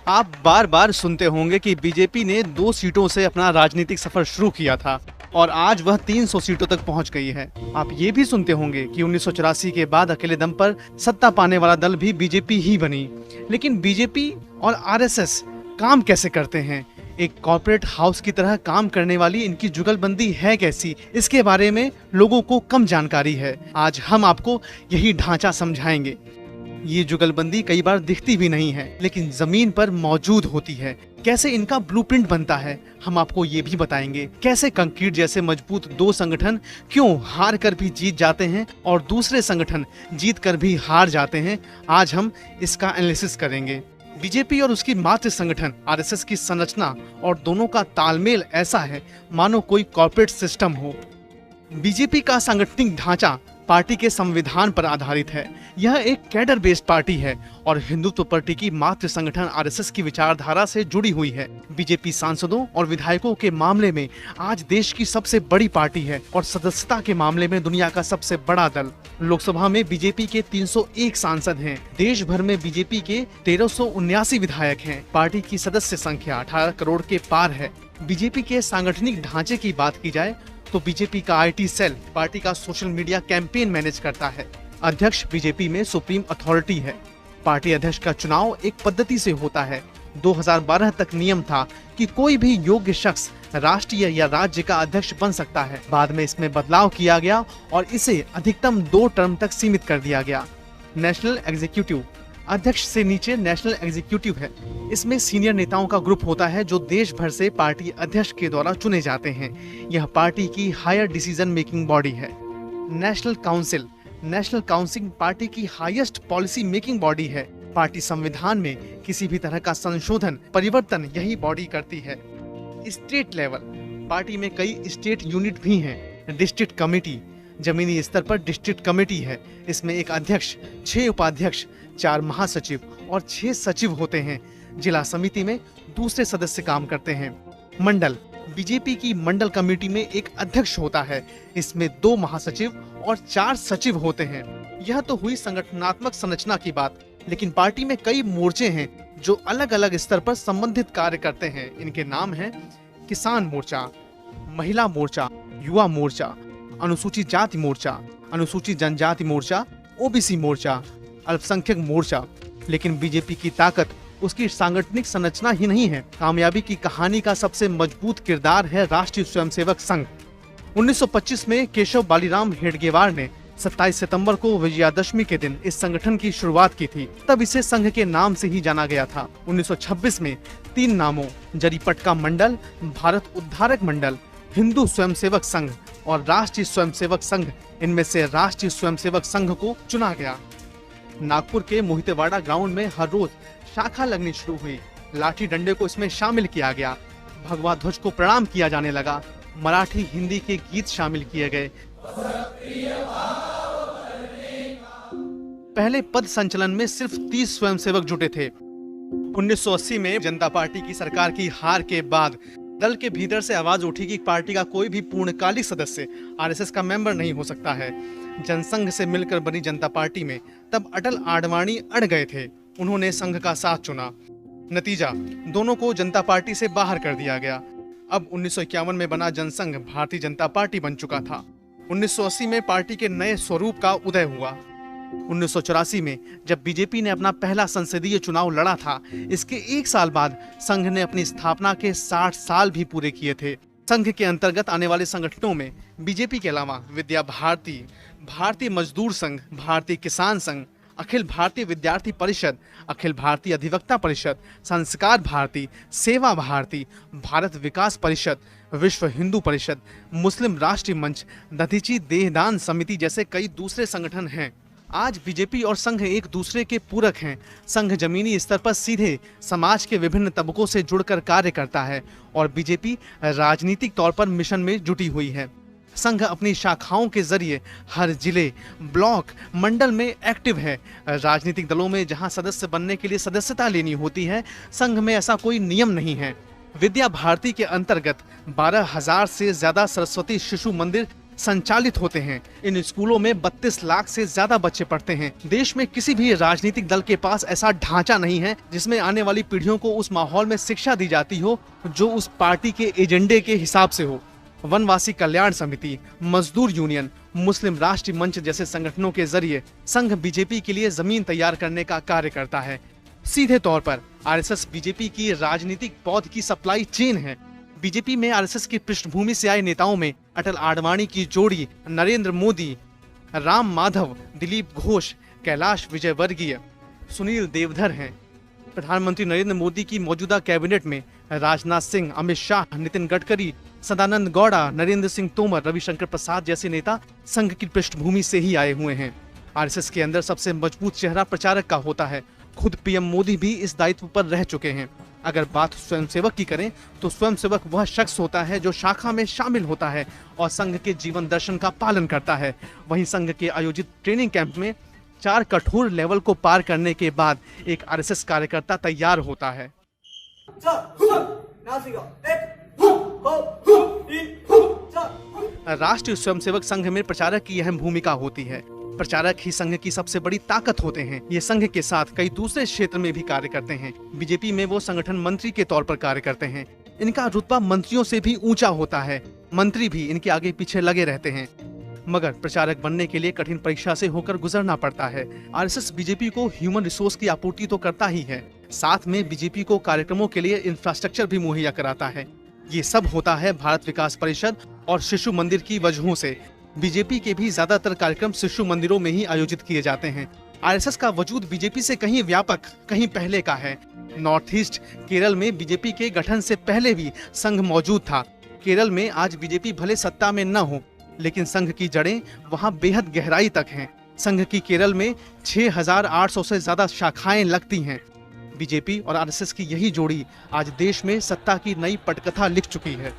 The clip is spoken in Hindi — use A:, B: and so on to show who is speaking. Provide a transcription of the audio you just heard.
A: आप बार बार सुनते होंगे कि बीजेपी ने 2 सीटों से अपना राजनीतिक सफर शुरू किया था और आज वह 300 सीटों तक पहुंच गई है। आप ये भी सुनते होंगे कि 1984 के बाद अकेले दम पर सत्ता पाने वाला दल भी बीजेपी ही बनी। लेकिन बीजेपी और आरएसएस काम कैसे करते हैं? एक कॉर्पोरेट हाउस की तरह काम करने वाली इनकी जुगलबंदी है कैसी? इसके बारे में लोगों को कम जानकारी है। आज हम आपको यही ढांचा समझाएंगे। ये जुगलबंदी कई बार दिखती भी नहीं है, लेकिन जमीन पर मौजूद होती है। कैसे इनका ब्लूप्रिंट बनता है, हम आपको ये भी बताएंगे। कैसे कंक्रीट जैसे मजबूत 2 संगठन क्यों हार कर भी जीत जाते हैं और दूसरे संगठन जीत कर भी हार जाते हैं, आज हम इसका एनालिसिस करेंगे। बीजेपी और उसकी मातृ संगठन आरएसएस की संरचना और दोनों का तालमेल ऐसा है मानो कोई कॉर्पोरेट सिस्टम हो। बीजेपी का सांगठनिक ढांचा पार्टी के संविधान पर आधारित है। यह एक कैडर बेस्ड पार्टी है और हिंदुत्व पार्टी की मातृ संगठन आरएसएस की विचारधारा से जुड़ी हुई है। बीजेपी सांसदों और विधायकों के मामले में आज देश की सबसे बड़ी पार्टी है और सदस्यता के मामले में दुनिया का सबसे बड़ा दल। लोकसभा में बीजेपी के 301 सांसद हैं। देश भर में बीजेपी के 1379 विधायक हैं। पार्टी की सदस्य संख्या 18 करोड़ के पार है। बीजेपी के सांगठनिक ढांचे की बात की जाए तो बीजेपी का आईटी सेल पार्टी का सोशल मीडिया कैंपेन मैनेज करता है। अध्यक्ष बीजेपी में सुप्रीम अथॉरिटी है। पार्टी अध्यक्ष का चुनाव एक पद्धति से होता है। 2012 तक नियम था कि कोई भी योग्य शख्स राष्ट्रीय या राज्य का अध्यक्ष बन सकता है। बाद में इसमें बदलाव किया गया और इसे अधिकतम 2 टर्म तक सीमित कर दिया गया। नेशनल एग्जीक्यूटिव अध्यक्ष से नीचे नेशनल एग्जीक्यूटिव है। इसमें सीनियर नेताओं का ग्रुप होता है जो देश भर से पार्टी अध्यक्ष के द्वारा चुने जाते हैं। यह पार्टी की हायर डिसीजन मेकिंग बॉडी है। नेशनल काउंसिल पार्टी की हाईएस्ट पॉलिसी मेकिंग बॉडी है। पार्टी संविधान में किसी भी तरह का संशोधन परिवर्तन यही बॉडी करती है। स्टेट लेवल पार्टी में कई स्टेट यूनिट भी हैं। डिस्ट्रिक्ट कमेटी जमीनी स्तर पर डिस्ट्रिक्ट कमेटी है। इसमें एक अध्यक्ष, 6 उपाध्यक्ष, 4 महासचिव और 6 सचिव होते हैं। जिला समिति में दूसरे सदस्य काम करते हैं। मंडल बीजेपी की मंडल कमेटी में एक अध्यक्ष होता है। इसमें 2 महासचिव और 4 सचिव होते हैं। यह तो हुई संगठनात्मक संरचना की बात, लेकिन पार्टी में कई मोर्चे हैं जो अलग अलग स्तर पर संबंधित कार्य करते हैं। इनके नाम हैं किसान मोर्चा, महिला मोर्चा, युवा मोर्चा, अनुसूचित जाति मोर्चा, अनुसूचित जनजाति मोर्चा, ओबीसी मोर्चा, अल्पसंख्यक मोर्चा। लेकिन बीजेपी की ताकत उसकी सांगठनिक संरचना ही नहीं है। कामयाबी की कहानी का सबसे मजबूत किरदार है राष्ट्रीय स्वयंसेवक संघ। 1925 में केशव बालीराम हेडगेवार ने 27 सितंबर को विजयादशमी के दिन इस संगठन की शुरुआत की थी। तब इसे संघ के नाम से ही जाना गया था। 1926 में 3 नामों जरीपटका मंडल, भारत उद्धारक मंडल, हिंदू स्वयंसेवक संघ और राष्ट्रीय स्वयंसेवक संघ, इनमें से राष्ट्रीय स्वयंसेवक संघ को चुना गया। नागपुर के मोहितेवाड़ा ग्राउंड में हर रोज शाखा लगनी शुरू हुई। लाठी डंडे को इसमें शामिल किया गया। भगवा ध्वज को प्रणाम किया जाने लगा। मराठी हिंदी के गीत शामिल किए गए। पहले पद संचलन में सिर्फ 30 स्वयंसेवक जुटे थे। 1980 में जनता पार्टी की सरकार की हार के बाद दल के भीतर से आवाज उठी कि पार्टी का कोई भी पूर्णकालिक सदस्य आरएसएस का मेंबर नहीं हो सकता है। जनसंघ से मिलकर बनी जनता पार्टी में तब अटल आडवाणी अड़ गए थे। उन्होंने संघ का साथ चुना। नतीजा, दोनों को जनता पार्टी से बाहर कर दिया गया। अब 1951 में बना जनसंघ भारतीय जनता पार्टी बन चुका था। 1980 में पार्टी के नए स्वरूप का उदय हुआ। 1984 में जब बीजेपी ने अपना पहला संसदीय चुनाव लड़ा था, इसके 1 साल बाद संघ ने अपनी स्थापना के 60 साल भी पूरे किए थे। संघ के अंतर्गत आने वाले संगठनों में बीजेपी के अलावा विद्या भारती, भारतीय मजदूर संघ, भारतीय किसान संघ, अखिल भारतीय विद्यार्थी परिषद, अखिल भारतीय अधिवक्ता परिषद, संस्कार भारती, सेवा भारती, भारत विकास परिषद, विश्व हिंदू परिषद, मुस्लिम राष्ट्रीय मंच, दधीची देहदान समिति जैसे कई दूसरे संगठन हैं। आज बीजेपी और संघ एक दूसरे के पूरक हैं। संघ जमीनी स्तर पर सीधे समाज के विभिन्न तबकों से जुड़कर कार्य करता है और बीजेपी राजनीतिक तौर पर मिशन में जुटी हुई है। संघ अपनी शाखाओं के जरिए हर जिले, ब्लॉक, मंडल में एक्टिव है। राजनीतिक दलों में जहां सदस्य बनने के लिए सदस्यता लेनी होती है, संघ में ऐसा कोई नियम नहीं है। विद्या भारती के अंतर्गत 12,000 से ज्यादा सरस्वती शिशु मंदिर संचालित होते हैं। इन स्कूलों में 32 लाख से ज्यादा बच्चे पढ़ते हैं। देश में किसी भी राजनीतिक दल के पास ऐसा ढांचा नहीं है जिसमें आने वाली पीढ़ियों को उस माहौल में शिक्षा दी जाती हो जो उस पार्टी के एजेंडे के हिसाब से हो। वनवासी कल्याण समिति, मजदूर यूनियन, मुस्लिम राष्ट्रीय मंच जैसे संगठनों के जरिए संघ बीजेपी के लिए जमीन तैयार करने का कार्य करता है। सीधे तौर पर आरएसएस बीजेपी की राजनीतिक पौध की सप्लाई चेन है। बीजेपी में आरएसएस की पृष्ठभूमि से आए नेताओं में अटल आडवाणी की जोड़ी, नरेंद्र मोदी, राम माधव, दिलीप घोष, कैलाश विजयवर्गीय, सुनील देवधर हैं। प्रधानमंत्री नरेंद्र मोदी की मौजूदा कैबिनेट में राजनाथ सिंह, अमित शाह, नितिन गडकरी, सदानंद गौड़ा, नरेंद्र सिंह तोमर, रविशंकर प्रसाद जैसे नेता संघ की पृष्ठभूमि से ही आए हुए हैं। आरएसएस के अंदर सबसे मजबूत चेहरा प्रचारक का होता है। खुद पीएम मोदी भी इस दायित्व पर रह चुके हैं। अगर बात स्वयंसेवक की करें तो स्वयंसेवक वह शख्स होता है जो शाखा में शामिल होता है और संघ के जीवन दर्शन का पालन करता है। वहीं संघ के आयोजित ट्रेनिंग कैंप में 4 कठोर लेवल को पार करने के बाद एक आरएसएस कार्यकर्ता तैयार होता है। राष्ट्रीय स्वयंसेवक संघ में प्रचारक की अहम भूमिका होती है। प्रचारक ही संघ की सबसे बड़ी ताकत होते हैं। ये संघ के साथ कई दूसरे क्षेत्र में भी कार्य करते हैं। बीजेपी में वो संगठन मंत्री के तौर पर कार्य करते हैं। इनका रुतबा मंत्रियों से भी ऊंचा होता है। मंत्री भी इनके आगे पीछे लगे रहते हैं। मगर प्रचारक बनने के लिए कठिन परीक्षा से होकर गुजरना पड़ता है। आरएसएस बीजेपी को ह्यूमन रिसोर्स की आपूर्ति तो करता ही है, साथ में बीजेपी को कार्यक्रमों के लिए इंफ्रास्ट्रक्चर भी मुहैया कराता है। ये सब होता है भारत विकास परिषद और शिशु मंदिर की वजहों से। बीजेपी के भी ज्यादातर कार्यक्रम शिशु मंदिरों में ही आयोजित किए जाते हैं। आरएसएस का वजूद बीजेपी से कहीं व्यापक, कहीं पहले का है। नॉर्थ ईस्ट केरल में बीजेपी के गठन से पहले भी संघ मौजूद था। केरल में आज बीजेपी भले सत्ता में न हो, लेकिन संघ की जड़ें वहां बेहद गहराई तक हैं। संघ की केरल में 6800 से ज्यादा शाखाएं लगती हैं। बीजेपी और आरएसएस की यही जोड़ी आज देश में सत्ता की नई पटकथा लिख चुकी है।